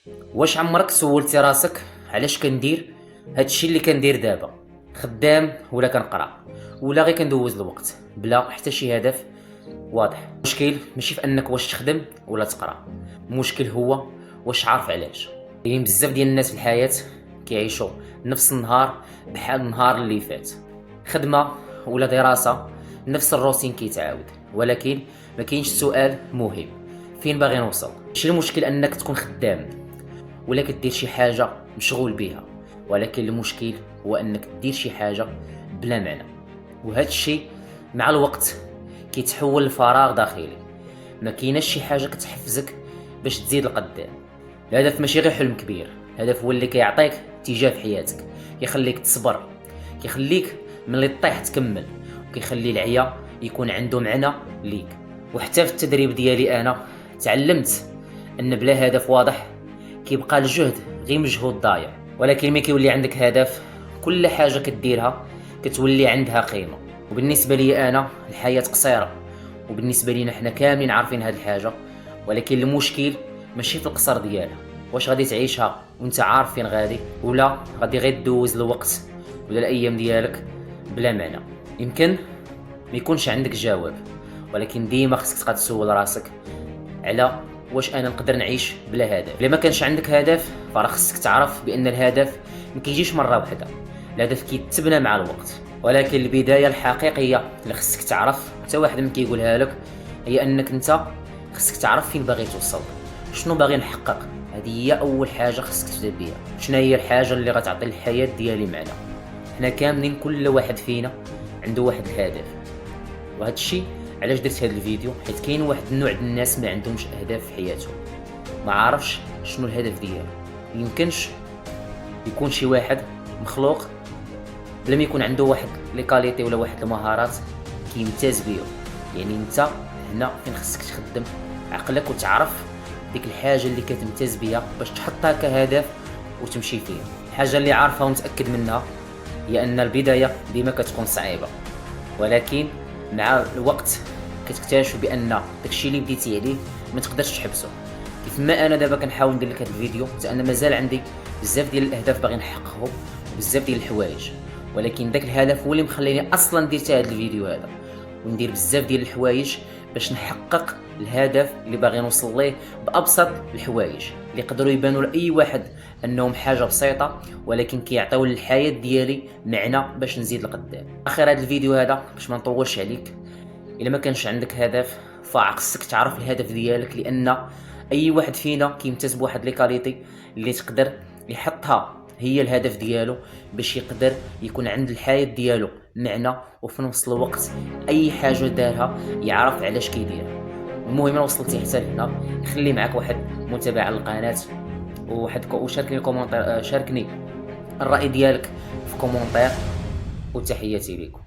واش عمرك سولتي راسك علاش كندير هادشي اللي كندير دابا؟ خدام ولا كنقرا ولا غير كندوز الوقت بلا حتى شي هدف واضح؟ المشكل ماشي في انك واش تخدم ولا تقرا، المشكل هو واش عارف علاش. كاين بزاف ديال الناس في الحياه كيعيشوا نفس النهار بحال النهار اللي فات، خدمه ولا دراسه نفس الروتين كيتعاود، ولكن ما كاينش سؤال مهم: فين باغي نوصل؟ ماشي المشكل انك تكون خدام ولا كدير شي حاجه مشغول بها، ولكن المشكل هو انك دير شي حاجه بلا معنى، وهذا الشيء مع الوقت كيتحول لفراغ داخلي. ما كايناش شي حاجه كتحفزك باش تزيد لقدام. الهدف ماشي غير حلم كبير، الهدف هو اللي كيعطيك اتجاه في حياتك، كيخليك تصبر، كيخليك ملي طيح تكمل، وكيخلي العيا يكون عنده معنى ليك. وحتى في التدريب ديالي انا تعلمت ان بلا هدف واضح كيبقى الجهد غير مجهود ضايع، ولكن ملي كيولي عندك هدف كل حاجه كديرها كتولي عندها قيمه. وبالنسبه لي انا الحياه قصيره، وبالنسبه لينا حنا كاملين عارفين هاد الحاجه، ولكن المشكل ماشي في القصر ديالها. واش غادي تعيشها وانت عارف فين غادي، ولا غادي غير دوز الوقت ولا الايام ديالك بلا معنى؟ يمكن ما يكونش عندك جواب، ولكن ديما خصك تبقى تسول راسك على واش انا نقدر نعيش بلا هدف. الا ما كانش عندك هدف فراه خصك تعرف بان الهدف ما كيجيش مره واحده، الهدف كيتبنى مع الوقت. ولكن البدايه الحقيقيه اللي خصك تعرف، حتى واحد ما كيقولها لك، هي انك انت خصك تعرف فين باغي توصل، شنو باغي نحقق. هذه هي اول حاجه خصك تبدا بها. شنو هي الحاجه اللي غتعطي الحياه ديالي معنى؟ حنا كاملين كل واحد فينا عنده واحد الهدف، وهذا الشيء علاش درت هذا الفيديو، حيت كاين واحد النوع ديال الناس ما عندهمش اهداف في حياتهم، ما عارفش شنو الهدف ديالو. يمكنش يكون شي واحد مخلوق بلا ما يكون عنده واحد لي كاليتي ولا واحد المهارات كيمتاز بيهم. يعني انت هنا فين خصك تخدم عقلك وتعرف ديك الحاجه اللي كتمتاز بها باش تحطها كهدف وتمشي فيها. الحاجه اللي عارفها ومتاكد منها هي ان البدايه ديما كتكون صعيبه، ولكن مع الوقت كتكتشف بان داكشي اللي بديتي عليه ما تقدرش تحبسه. كيف ما انا دابا كنحاول ندير لك هذا الفيديو، حتى انا مازال عندي بزاف ديال الاهداف باغي نحققهم وبزاف ديال الحوايج، ولكن داك الهدف هو اللي مخليني اصلا درت هذا الفيديو هذا، وندير بزاف ديال الحوايج باش نحقق الهدف اللي باغي نوصل ليه بابسط الحوايج اللي يقدروا يبانوا لاي واحد انهم حاجه بسيطه، ولكن كيعطيو للحياه ديالي معنى باش نزيد لقدام. اخر هذا الفيديو هذا باش ما نطولش عليك، الا ما كانش عندك هدف فخصك تعرف الهدف ديالك، لان اي واحد فينا كيمتاز بواحد لي كاليتي اللي تقدر يحطها هي الهدف ديالو باش يقدر يكون عند الحياه ديالو معنى، وفي نفس الوقت اي حاجه دارها يعرف علاش كيديرها. المهم انا وصلتي حتى هنا، خلي معك واحد متابعه للقناه وشاركني الكومنتير، شاركني الراي ديالك في كومنتير، وتحياتي لكم.